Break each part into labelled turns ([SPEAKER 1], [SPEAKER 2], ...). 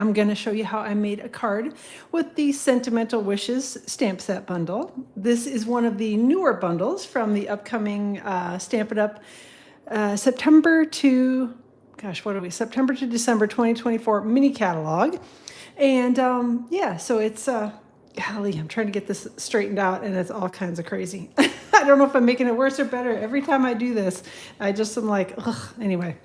[SPEAKER 1] I'm going to show you how I made a card with the Sentimental Wishes stamp set bundle. This is one of the newer bundles from the upcoming Stamp It Up September to, gosh, what are we? September to December 2024 mini catalog. And yeah, so it's, golly, I'm trying to get this straightened out and it's all kinds of crazy. I don't know if I'm making it worse or better. Every time I do this, I just am like, ugh, anyway.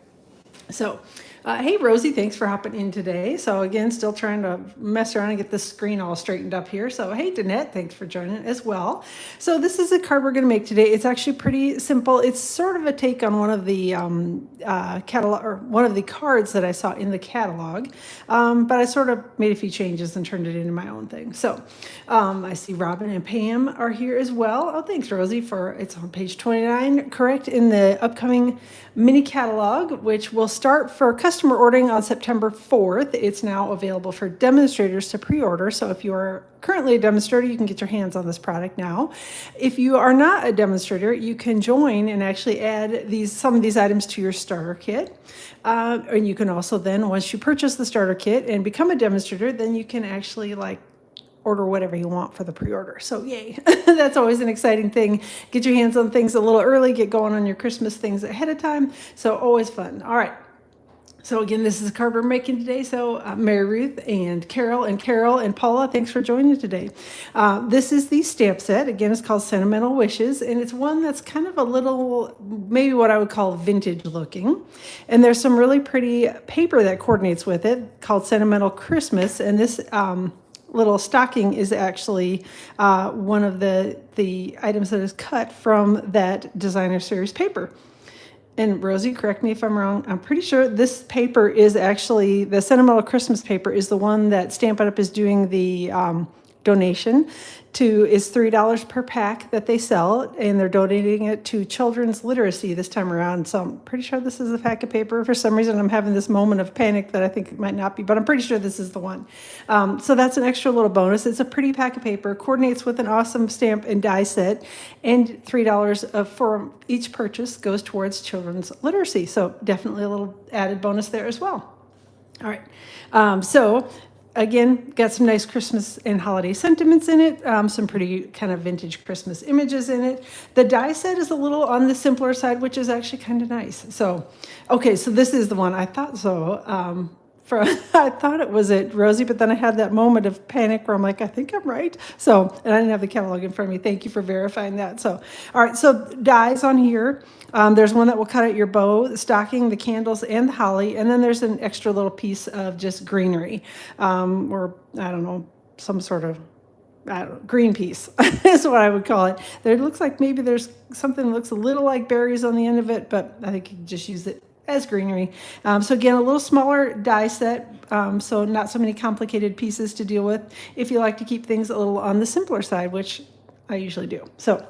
[SPEAKER 1] So, hey, Rosie, thanks for hopping in today. So again, still trying to mess around and get the screen all straightened up here. So, hey, Danette, thanks for joining as well. So this is a card we're going to make today. It's actually pretty simple. It's sort of a take on one of the catalog, or one of the cards that I saw in the catalog, but I sort of made a few changes and turned it into my own thing. So I see Robin and Pam are here as well. Oh, thanks, Rosie, for it's on page 29, correct, in the upcoming mini catalog, which will start for customer ordering on September 4th. It's now available for demonstrators to pre-order. So if you are currently a demonstrator, you can get your hands on this product now. If you are not a demonstrator, you can join and actually add some of these items to your starter kit. And you can also then, once you purchase the starter kit and become a demonstrator, then you can actually order whatever you want for the pre-order. So yay, that's always an exciting thing. Get your hands on things a little early, get going on your Christmas things ahead of time. So always fun. All right. So again, this is a card we're making today. So Mary Ruth and Carol and Paula, thanks for joining today. This is the stamp set. Again, it's called Sentimental Wishes, and it's one that's kind of a little, maybe what I would call vintage looking. And there's some really pretty paper that coordinates with it called Sentimental Christmas. And this little stocking is actually one of the items that is cut from that designer series paper. And Rosie, correct me if I'm wrong, I'm pretty sure this paper is actually, the Sentimental Christmas paper is the one that Stampin' Up! Is doing the donation to, is $3 per pack that they sell, and they're donating it to children's literacy this time around. So I'm pretty sure this is a pack of paper. For some reason, I'm having this moment of panic that I think it might not be, but I'm pretty sure this is the one. So that's an extra little bonus. It's a pretty pack of paper, coordinates with an awesome stamp and die set, and $3 for each purchase goes towards children's literacy. So definitely a little added bonus there as well. All right. So again, got some nice Christmas and holiday sentiments in it, some pretty kind of vintage Christmas images in it. The die set is a little on the simpler side, which is actually kind of nice. So, okay, so this is the one. I thought so. I thought it was it, Rosie, but then I had that moment of panic where I'm like, I think I'm right. So, and I didn't have the catalog in front of me. Thank you for verifying that. So, all right, so dies on here. There's one that will cut out your bow, the stocking, the candles, and the holly. And then there's an extra little piece of just greenery, or I don't know, some sort of, I don't know, green piece is what I would call it. There looks like maybe there's something that looks a little like berries on the end of it, but I think you can just use it as greenery. So again, a little smaller die set, so not so many complicated pieces to deal with if you like to keep things a little on the simpler side, which I usually do. So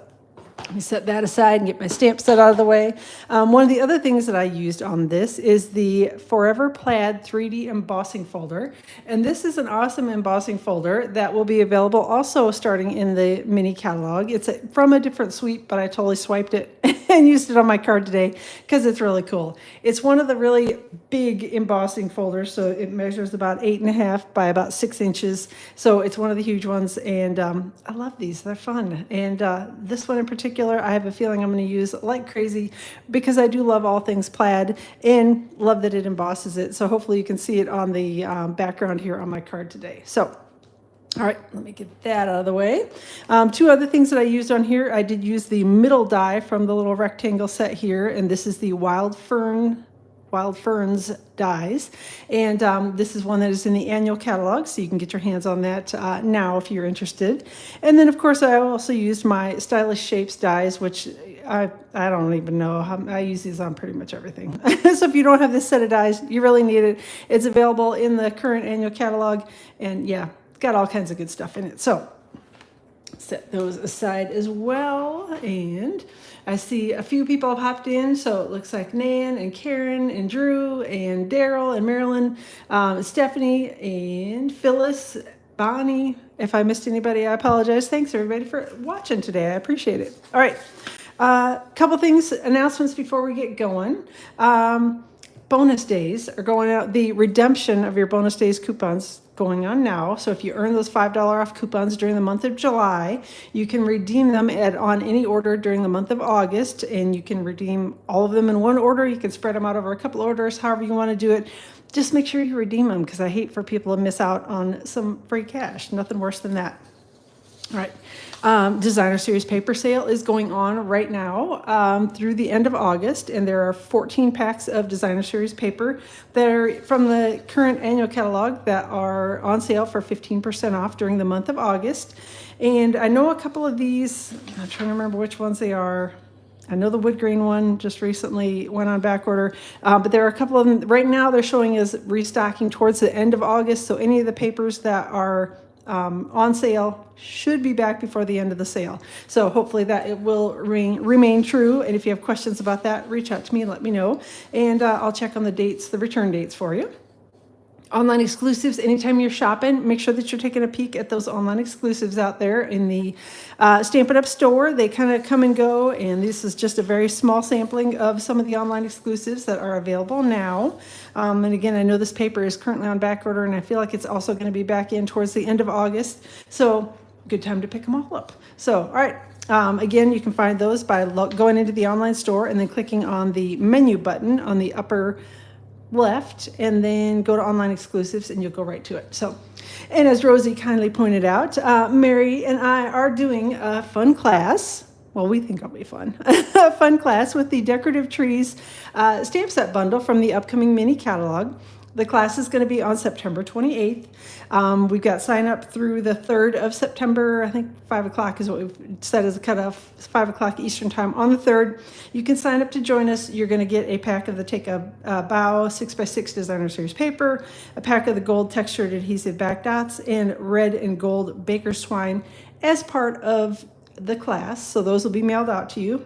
[SPEAKER 1] let me set that aside and get my stamp set out of the way. One of the other things that I used on this is the Forever Plaid 3D embossing folder. And this is an awesome embossing folder that will be available also starting in the mini catalog. It's from a different suite, but I totally swiped it and used it on my card today because it's really cool. It's one of the really big embossing folders, so it measures about 8.5 by about 6 inches. So it's one of the huge ones, and I love these. They're fun. And this one in particular, I have a feeling I'm going to use like crazy because I do love all things plaid and love that it embosses it. So hopefully you can see it on the background here on my card today. So all right, let me get that out of the way. Two other things that I used on here. I did use the middle die from the little rectangle set here, and this is the Wild Ferns dies. And this is one that is in the annual catalog, so you can get your hands on that now if you're interested. And then, of course, I also used my Stylish Shapes dies, which I don't even know. I use these on pretty much everything. So if you don't have this set of dies, you really need it. It's available in the current annual catalog, and yeah, got all kinds of good stuff in it. So set those aside as well. And I see a few people have hopped in. So it looks like Nan and Karen and Drew and Daryl and Marilyn, Stephanie and Phyllis, Bonnie. If I missed anybody, I apologize. Thanks everybody for watching today. I appreciate it. All right. Couple things, announcements before we get going. bonus days are going out. The redemption of your bonus days coupons going on now. So if you earn those $5 off coupons during the month of July, you can redeem them on any order during the month of August, and you can redeem all of them in one order. You can spread them out over a couple orders, however you want to do it. Just make sure you redeem them, because I hate for people to miss out on some free cash. Nothing worse than that. All right. Designer Series paper sale is going on right now through the end of August, and there are 14 packs of Designer Series paper that are from the current annual catalog that are on sale for 15% off during the month of August. And I know a couple of these, I'm trying to remember which ones they are. I know the wood grain one just recently went on back order, but there are a couple of them right now. They're showing as restocking towards the end of August. So any of the papers that are on sale should be back before the end of the sale. So hopefully that it will remain true. And if you have questions about that, reach out to me and let me know. And I'll check on the dates, the return dates for you. Online exclusives, anytime you're shopping, make sure that you're taking a peek at those online exclusives out there in the Stampin' Up! Store. They kind of come and go, and this is just a very small sampling of some of the online exclusives that are available now. And again, I know this paper is currently on back order, and I feel like it's also going to be back in towards the end of August. So good time to pick them all up. So, all right. Again, you can find those by going into the online store and then clicking on the menu button on the upper left, and then go to online exclusives, and you'll go right to it. So, and as Rosie kindly pointed out, Mary and I are doing a fun class. Well, we think it'll be fun. A fun class with the Decorative Trees stamp set bundle from the upcoming mini catalog. The class is going to be on September 28th. We've got sign up through the 3rd of September. I think 5 o'clock is what we've set as a cutoff, 5 o'clock Eastern time on the 3rd. You can sign up to join us. You're going to get a pack of the Take a Bow 6x6 Designer Series paper, a pack of the gold textured adhesive back dots, and red and gold baker's twine as part of the class. So those will be mailed out to you.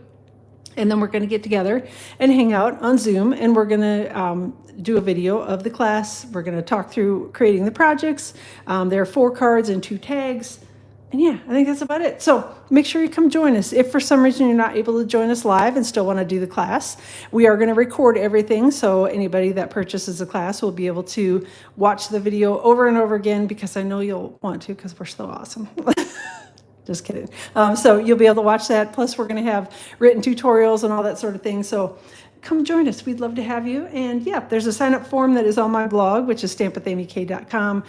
[SPEAKER 1] And then we're going to get together and hang out on Zoom, and we're going to do a video of the class. We're going to talk through creating the projects. There are 4 cards and 2 tags. And yeah, I think that's about it. So make sure you come join us. If for some reason you're not able to join us live and still want to do the class, we are going to record everything. So anybody that purchases the class will be able to watch the video over and over again, because I know you'll want to, because we're so awesome. Just kidding. So you'll be able to watch that. Plus, we're going to have written tutorials and all that sort of thing. So come join us. We'd love to have you. And yeah, there's a sign-up form that is on my blog, which is stampwithamyk.com.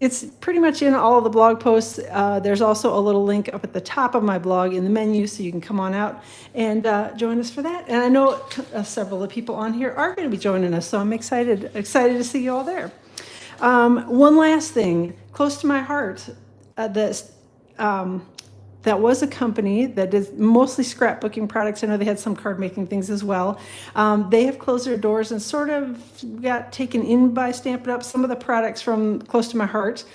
[SPEAKER 1] It's pretty much in all of the blog posts. There's also a little link up at the top of my blog in the menu, so you can come on out and join us for that. And I know several of the people on here are going to be joining us, so I'm excited to see you all there. One last thing, close to my heart, that was a company that did mostly scrapbooking products. I know they had some card making things as well. They have closed their doors and sort of got taken in by Stampin' Up. Some of the products from Close to My Heart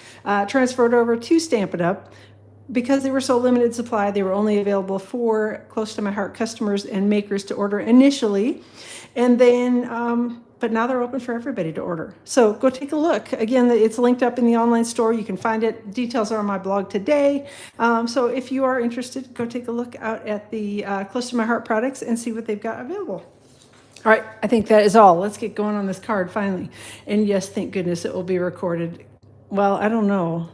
[SPEAKER 1] transferred over to Stampin' Up. Because they were so limited supply, they were only available for Close to My Heart customers and makers to order initially. And then, but now they're open for everybody to order. So go take a look. Again, it's linked up in the online store. You can find it. Details are on my blog today. So if you are interested, go take a look out at the Close to My Heart products and see what they've got available. All right, I think that is all. Let's get going on this card finally. And yes, thank goodness it will be recorded. Well, I don't know.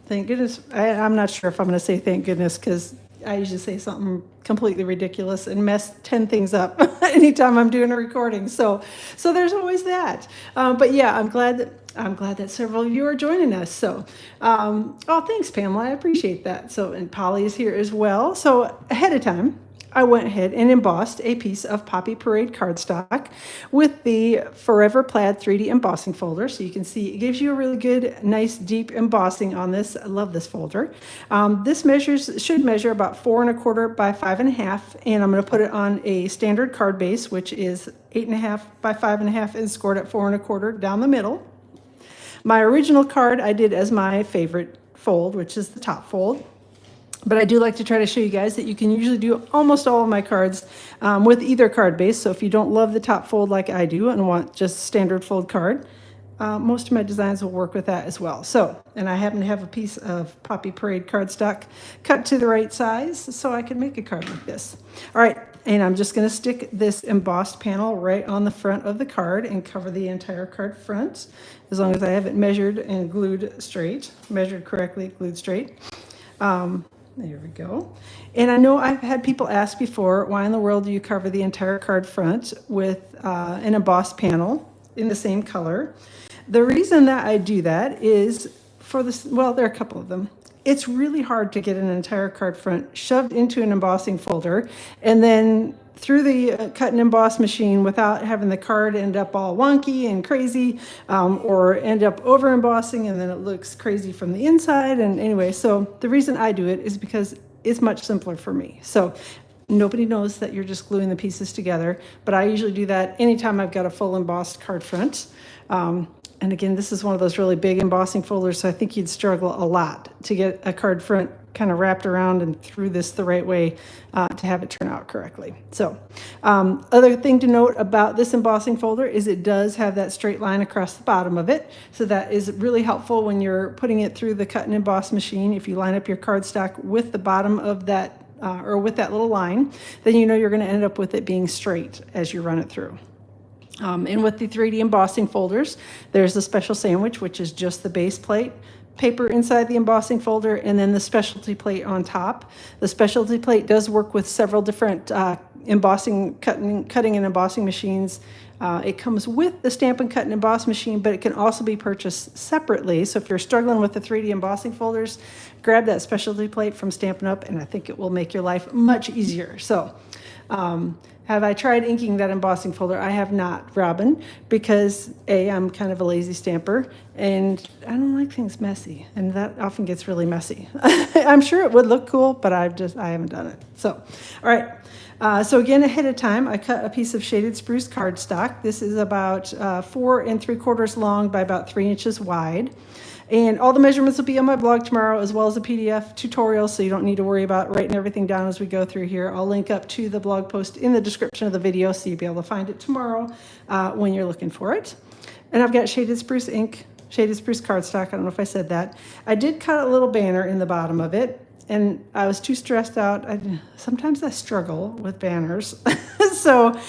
[SPEAKER 1] Thank goodness. I'm not sure if I'm going to say thank goodness, because I usually say something completely ridiculous and mess 10 things up anytime I'm doing a recording. So there's always that. But yeah, I'm glad that several of you are joining us. So, oh, thanks, Pamela. I appreciate that. So, and Polly is here as well. So ahead of time, I went ahead and embossed a piece of Poppy Parade cardstock with the Forever Plaid 3D embossing folder. So you can see it gives you a really good, nice, deep embossing on this. I love this folder. This should measure about 4 1/4 by 5 1/2, and I'm going to put it on a standard card base, which is 8 1/2 by 5 1/2 and scored at 4 1/4 down the middle. My original card I did as my favorite fold, which is the top fold. But I do like to try to show you guys that you can usually do almost all of my cards with either card base. So if you don't love the top fold like I do and want just standard fold card, most of my designs will work with that as well. So, and I happen to have a piece of Poppy Parade cardstock cut to the right size so I can make a card like this. All right, And I'm just going to stick this embossed panel right on the front of the card and cover the entire card front, as long as I have it measured and glued straight, measured correctly, glued straight. There we go. And I know I've had people ask before, why in the world do you cover the entire card front with an embossed panel in the same color? The reason that I do that is for this, well, there are a couple of them. It's really hard to get an entire card front shoved into an embossing folder and then through the cut and emboss machine without having the card end up all wonky and crazy, or end up over embossing and then it looks crazy from the inside. And anyway, so the reason I do it is because it's much simpler for me. So nobody knows that you're just gluing the pieces together, but I usually do that anytime I've got a full embossed card front. And again, this is one of those really big embossing folders, so I think you'd struggle a lot to get a card front kind of wrapped around and through this the right way to have it turn out correctly. So other thing to note about this embossing folder is it does have that straight line across the bottom of it. So that is really helpful when you're putting it through the cut and emboss machine. If you line up your cardstock with the bottom of that or with that little line, then you know you're going to end up with it being straight as you run it through. And with the 3D embossing folders, there's the special sandwich, which is just the base plate, paper inside the embossing folder, and then the specialty plate on top. The specialty plate does work with several different embossing, cutting and embossing machines. It comes with the Stampin' Cut and Emboss machine, but it can also be purchased separately. So if you're struggling with the 3D embossing folders, grab that specialty plate from Stampin' Up, and I think it will make your life much easier. So have I tried inking that embossing folder? I have not, Robin, because A, I'm kind of a lazy stamper, and I don't like things messy, and that often gets really messy. I'm sure it would look cool, but I haven't done it. So, all right. So again, ahead of time, I cut a piece of shaded spruce cardstock. This is about 4 3/4 long by about 3 inches wide. And all the measurements will be on my blog tomorrow, as well as a PDF tutorial, so you don't need to worry about writing everything down as we go through here. I'll link up to the blog post in the description of the video, so you'll be able to find it tomorrow when you're looking for it. And I've got shaded spruce ink, shaded spruce cardstock. I don't know if I said that. I did cut a little banner in the bottom of it, and I was too stressed out. Sometimes I struggle with banners. So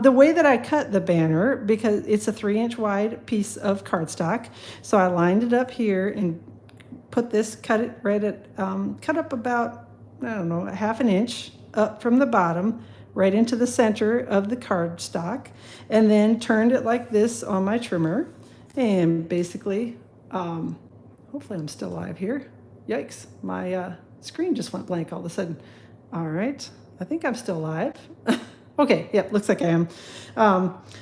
[SPEAKER 1] the way that I cut the banner, because it's a 3-inch wide piece of cardstock, so I lined it up here and put this, cut it right at, cut up about, I don't know, 1/2 inch up from the bottom, right into the center of the cardstock, and then turned it like this on my trimmer. And basically, hopefully I'm still live here. Yikes, my screen just went blank all of a sudden. All right, I think I'm still live. Okay, yep, looks like I am.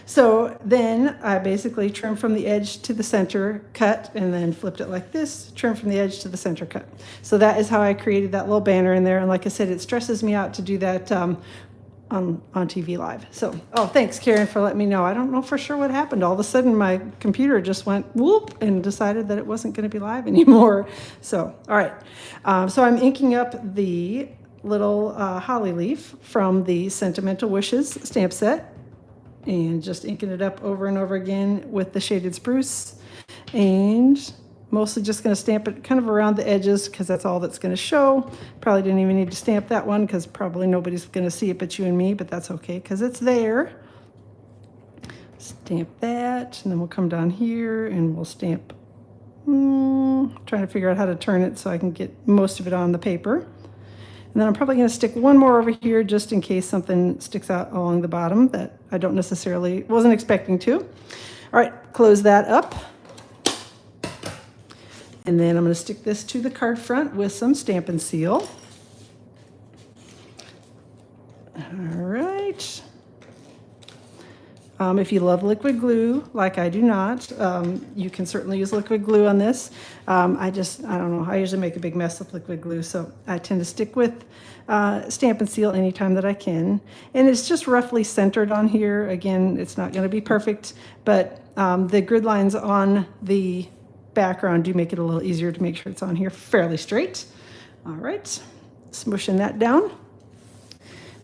[SPEAKER 1] So then I basically trimmed from the edge to the center, cut, and then flipped it like this, trimmed from the edge to the center, cut. So that is how I created that little banner in there. And like I said, it stresses me out to do that on TV Live. So, oh, thanks, Karen, for letting me know. I don't know for sure what happened. All of a sudden, my computer just went whoop and decided that it wasn't going to be live anymore. So, all right. So I'm inking up the little holly leaf from the Sentimental Wishes stamp set, and just inking it up over and over again with the shaded spruce, and mostly just going to stamp it kind of around the edges because that's all that's going to show. Probably didn't even need to stamp that one because probably nobody's going to see it but you and me, but that's okay because it's there. Stamp that, and then we'll come down here and we'll stamp, trying to figure out how to turn it so I can get most of it on the paper. And then I'm probably going to stick one more over here just in case something sticks out along the bottom that I wasn't expecting to. All right, close that up. And then I'm going to stick this to the card front with some Stampin' Seal. All right. If you love liquid glue, like I do not, you can certainly use liquid glue on this. I don't know, I usually make a big mess with liquid glue, so I tend to stick with Stampin' Seal anytime that I can. And it's just roughly centered on here. Again, it's not going to be perfect, but the grid lines on the background do make it a little easier to make sure it's on here fairly straight. All right, smushing that down.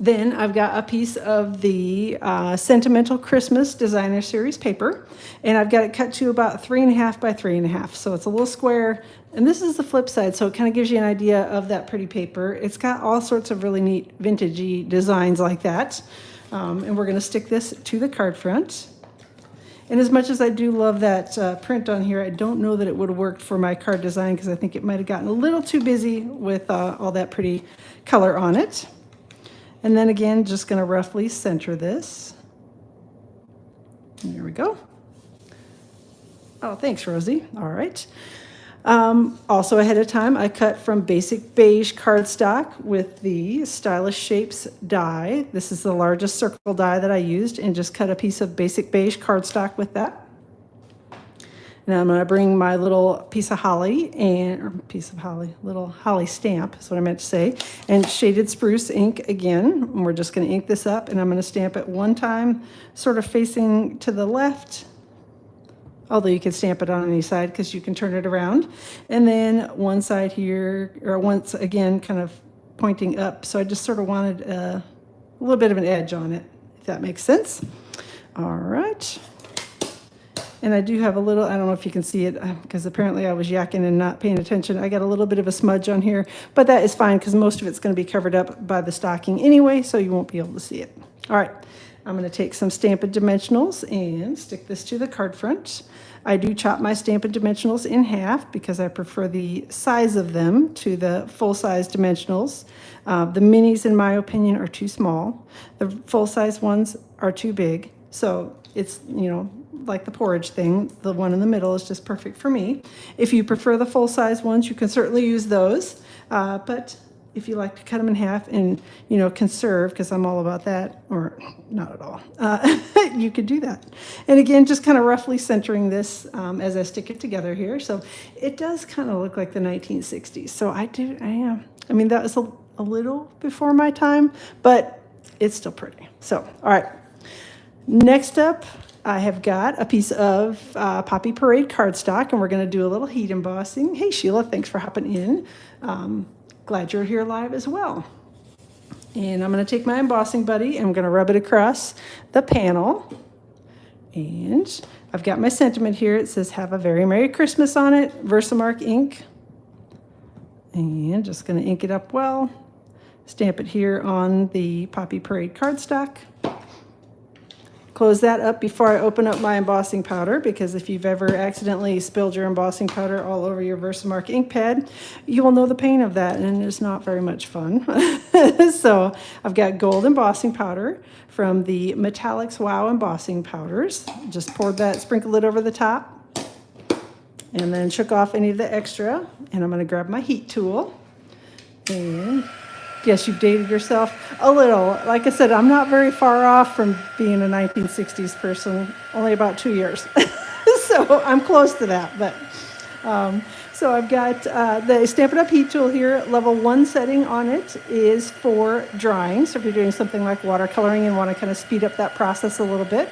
[SPEAKER 1] Then I've got a piece of the Sentimental Christmas Designer Series paper, and I've got it cut to about 3.5 by 3.5. So it's a little square, and this is the flip side, so it kind of gives you an idea of that pretty paper. It's got all sorts of really neat vintagey designs like that. And we're gonna stick this to the card front. And as much as I do love that print on here, I don't know that it would have worked for my card design because I think it might have gotten a little too busy with all that pretty color on it. And then again, just going to roughly center this. There we go. Oh, thanks, Rosie. All right. Also ahead of time, I cut from basic beige cardstock with the Stylish Shapes die. This is the largest circle die that I used, and just cut a piece of basic beige cardstock with that. Now I'm going to bring my little piece of holly little holly stamp is what I meant to say, and shaded spruce ink again. And we're just going to ink this up, and I'm going to stamp it one time, sort of facing to the left, although you can stamp it on any side because you can turn it around. And then one side here, or once again, kind of pointing up. So I just sort of wanted a little bit of an edge on it, if that makes sense. All right. And I do have a little, I don't know if you can see it because apparently I was yakking and not paying attention. I got a little bit of a smudge on here, but that is fine because most of it's going to be covered up by the stocking anyway, so you won't be able to see it. All right, I'm going to take some Stampin' Dimensionals and stick this to the card front. I do chop my Stampin' Dimensionals in half because I prefer the size of them to the full-size dimensionals. The minis, in my opinion, are too small. The full-size ones are too big. So it's, you know, like the porridge thing, the one in the middle is just perfect for me. If you prefer the full-size ones, you can certainly use those. But if you like to cut them in half and, you know, conserve, because I'm all about that, or not at all, you could do that. And again, just kind of roughly centering this as I stick it together here. So it does kind of look like the 1960s. So I mean, that was a little before my time, but it's still pretty. So, all right. Next up, I have got a piece of Poppy Parade cardstock, and we're going to do a little heat embossing. Hey, Sheila, thanks for hopping in. Glad you're here live as well. And I'm going to take my embossing buddy, and I'm going to rub it across the panel. And I've got my sentiment here. It says, "Have a very Merry Christmas" on it, Versamark ink. And just going to ink it up well. Stamp it here on the Poppy Parade cardstock. Close that up before I open up my embossing powder, because if you've ever accidentally spilled your embossing powder all over your Versamark ink pad, you will know the pain of that, and it's not very much fun. So I've got gold embossing powder from the Metallics Wow embossing powders. Just poured that, sprinkled it over the top, and then shook off any of the extra. And I'm going to grab my heat tool. And yes, you've dated yourself a little. Like I said, I'm not very far off from being a 1960s person, only about 2 years. So I'm close to that. But so I've got the Stampin' Up! Heat tool here. Level 1 setting on it is for drying. So if you're doing something like watercoloring and want to kind of speed up that process a little bit,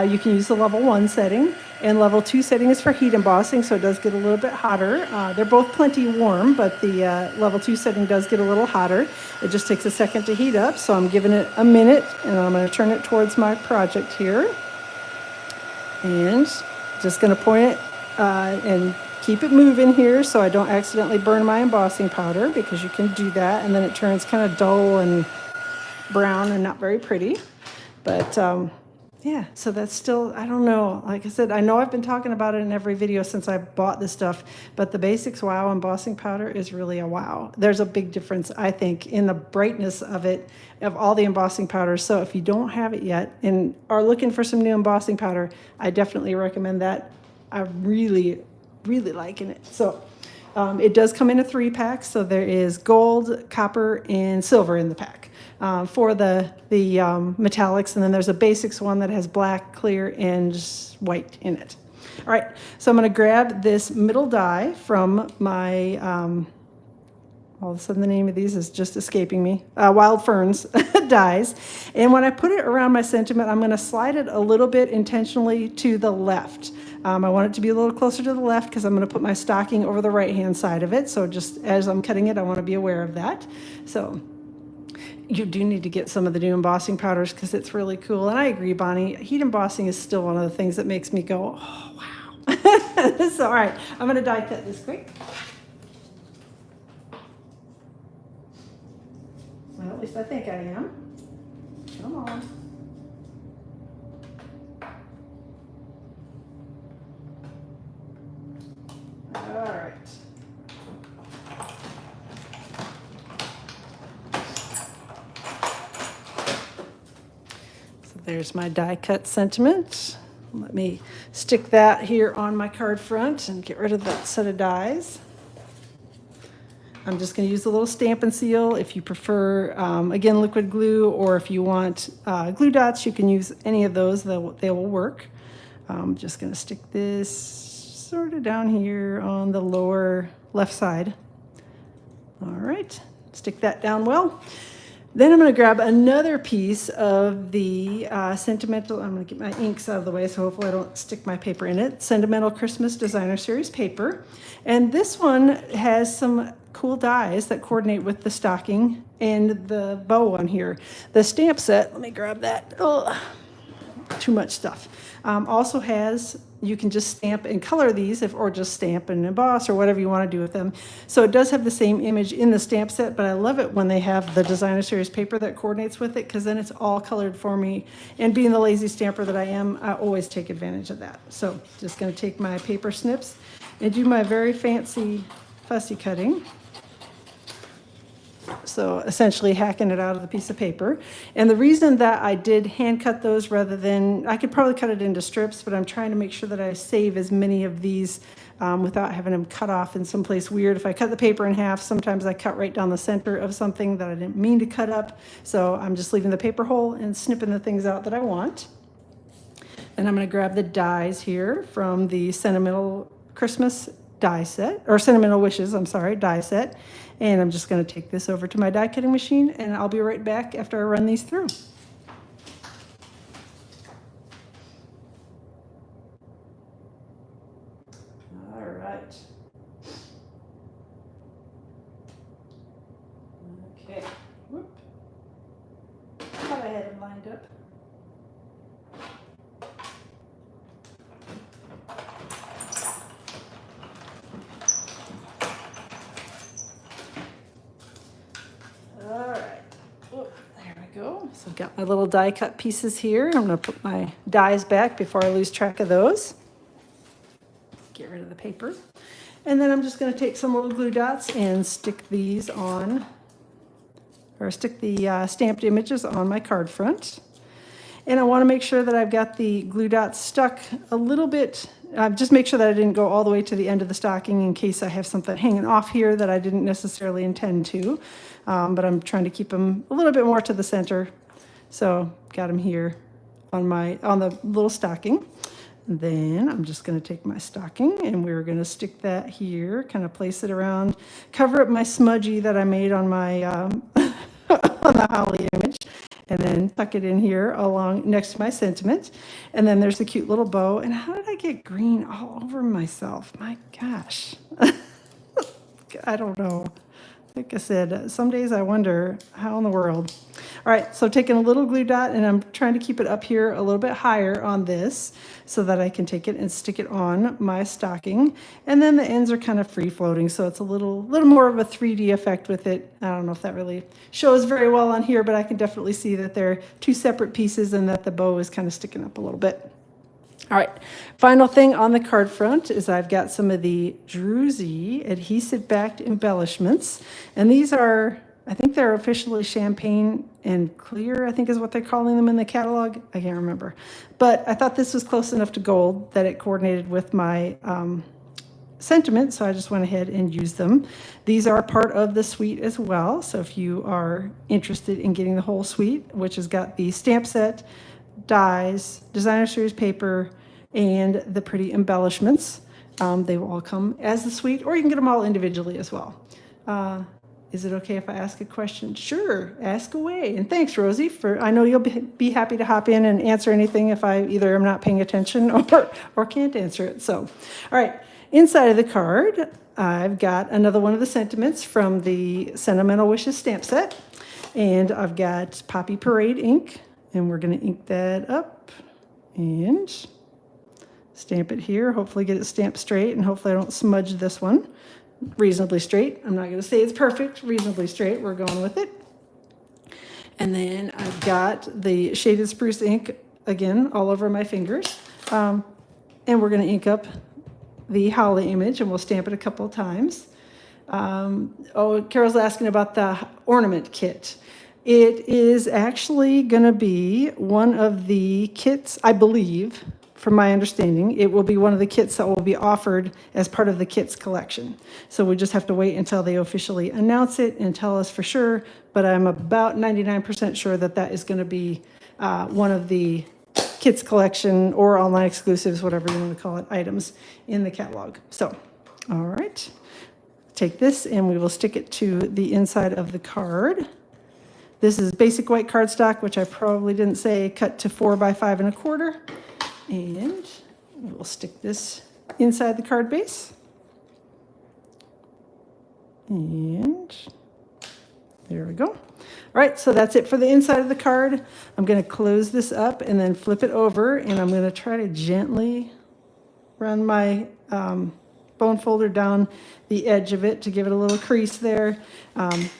[SPEAKER 1] you can use the level 1 setting. And level 2 setting is for heat embossing, so it does get a little bit hotter. They're both plenty warm, but the level 2 setting does get a little hotter. It just takes a second to heat up, so I'm giving it a minute, and I'm going to turn it towards my project here. And just going to point it and keep it moving here so I don't accidentally burn my embossing powder, because you can do that, and then it turns kind of dull and brown and not very pretty. But yeah, so that's still, I don't know. Like I said, I know I've been talking about it in every video since I bought this stuff, but the Basics Wow embossing powder is really a wow. There's a big difference, I think, in the brightness of it, of all the embossing powders. So if you don't have it yet and are looking for some new embossing powder, I definitely recommend that. I'm really, really liking it. So it does come in a 3-pack, so there is gold, copper, and silver in the pack. For the metallics, and then there's a basics one that has black, clear, and white in it. All right, so I'm going to grab this middle die from my, all of a sudden the name of these is just escaping me, Wild Ferns dies. And when I put it around my sentiment, I'm going to slide it a little bit intentionally to the left. I want it to be a little closer to the left because I'm going to put my stocking over the right-hand side of it. So just as I'm cutting it, I want to be aware of that. So you do need to get some of the new embossing powders because it's really cool. And I agree, Bonnie, heat embossing is still one of the things that makes me go, oh, wow. So, all right, I'm going to die cut this quick. Well, at least I think I am. Come on. All right. So there's my die cut sentiment. Let me stick that here on my card front and get rid of that set of dies. I'm just going to use a little Stampin' Seal. If you prefer, again, liquid glue, or if you want glue dots, you can use any of those. They will work. I'm just going to stick this sort of down here on the lower left side. All right, stick that down well. Then I'm going to grab another piece of the Sentimental. I'm going to get my inks out of the way so hopefully I don't stick my paper in it. Sentimental Christmas Designer Series paper. And this one has some cool dies that coordinate with the stocking and the bow on here. The stamp set, let me grab that. Oh, too much stuff. Also has, you can just stamp and color these, or just stamp and emboss or whatever you want to do with them. So it does have the same image in the stamp set, but I love it when they have the Designer Series paper that coordinates with it, because then it's all colored for me. And being the lazy stamper that I am, I always take advantage of that. So just going to take my paper snips and do my very fancy fussy cutting. So essentially hacking it out of the piece of paper. And the reason that I did hand cut those rather than, I could probably cut it into strips, but I'm trying to make sure that I save as many of these without having them cut off in some place weird. If I cut the paper in half, sometimes I cut right down the center of something that I didn't mean to cut up. So I'm just leaving the paper whole and snipping the things out that I want. And I'm going to grab the dies here from the Sentimental Christmas die set, or Sentimental Wishes, I'm sorry, die set. And I'm just going to take this over to my die cutting machine, and I'll be right back after I run these through. All right. Okay. Whoop. I thought I had them lined up. So I've got my little die cut pieces here. I'm going to put my dies back before I lose track of those. Get rid of the paper. And then I'm just going to take some little glue dots and stick these on, or stick the stamped images on my card front. And I want to make sure that I've got the glue dots stuck a little bit. Just make sure that I didn't go all the way to the end of the stocking in case I have something hanging off here that I didn't necessarily intend to. But I'm trying to keep them a little bit more to the center. So got them here on the little stocking. And then I'm just going to take my stocking and we're going to stick that here, kind of place it around, cover up my smudgy that I made on my on the holly image, and then tuck it in here along next to my sentiment. And then there's a cute little bow. And how did I get green all over myself? My gosh. I don't know. Like I said, some days I wonder how in the world. All right, so taking a little glue dot, and I'm trying to keep it up here a little bit higher on this so that I can take it and stick it on my stocking. And then the ends are kind of free floating, so it's a little more of a 3D effect with it. I don't know if that really shows very well on here, but I can definitely see that they're two separate pieces and that the bow is kind of sticking up a little bit. All right, final thing on the card front is I've got some of the Druzy adhesive-backed embellishments. And these are, I think they're officially champagne and clear, I think is what they're calling them in the catalog. I can't remember. But I thought this was close enough to gold that it coordinated with my sentiment, so I just went ahead and used them. These are part of the suite as well. So if you are interested in getting the whole suite, which has got the stamp set, dies, Designer Series paper, and the pretty embellishments. They will all come as the suite, or you can get them all individually as well. Is it okay if I ask a question? Sure, ask away. And thanks, Rosie, I know you'll be happy to hop in and answer anything if I either am not paying attention or can't answer it. So, all right, inside of the card, I've got another one of the sentiments from the Sentimental Wishes stamp set. And I've got Poppy Parade ink, and we're going to ink that up and stamp it here. Hopefully get it stamped straight, and hopefully I don't smudge this one. Reasonably straight. I'm not going to say it's perfect. Reasonably straight. We're going with it. And then I've got the Shaded Spruce ink, again, all over my fingers. And we're going to ink up the holly image, and we'll stamp it a couple of times. Carol's asking about the ornament kit. It is actually going to be one of the kits, I believe, from my understanding, it will be one of the kits that will be offered as part of the kits collection. So we just have to wait until they officially announce it and tell us for sure. But I'm about 99% sure that that is going to be one of the kits collection or online exclusives, whatever you want to call it, items in the catalog. So, all right. Take this and we will stick it to the inside of the card. This is basic white cardstock, which I probably didn't say, cut to 4 by 5 1/4. And we'll stick this inside the card base. And there we go. All right, so that's it for the inside of the card. I'm going to close this up and then flip it over, and I'm going to try to gently run my bone folder down the edge of it to give it a little crease there.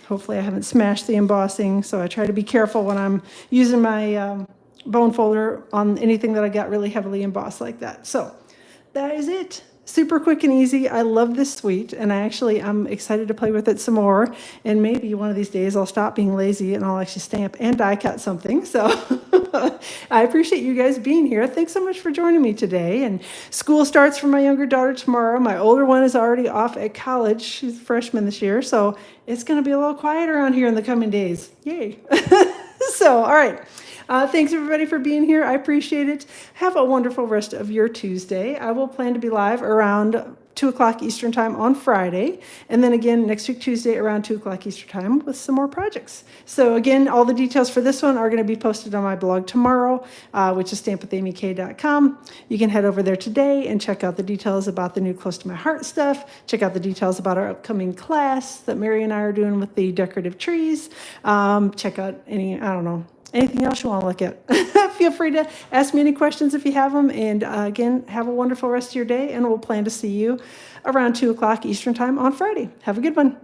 [SPEAKER 1] Hopefully I haven't smashed the embossing, so I try to be careful when I'm using my bone folder on anything that I got really heavily embossed like that. So that is it. Super quick and easy. I love this suite, and I'm excited to play with it some more. And maybe one of these days I'll stop being lazy and I'll actually stamp and die cut something. So I appreciate you guys being here. Thanks so much for joining me today. And school starts for my younger daughter tomorrow. My older one is already off at college. She's a freshman this year, so it's going to be a little quieter around here in the coming days. Yay. So, all right. Thanks everybody for being here. I appreciate it. Have a wonderful rest of your Tuesday. I will plan to be live around 2 o'clock Eastern time on Friday. And then again, next week, Tuesday around 2 o'clock Eastern time with some more projects. So again, all the details for this one are going to be posted on my blog tomorrow, which is stampwithamyk.com. You can head over there today and check out the details about the new Close to My Heart stuff. Check out the details about our upcoming class that Mary and I are doing with the decorative trees. Check out anything else you want to look at. Feel free to ask me any questions if you have them. And again, have a wonderful rest of your day, and we'll plan to see you around 2 o'clock Eastern time on Friday. Have a good one.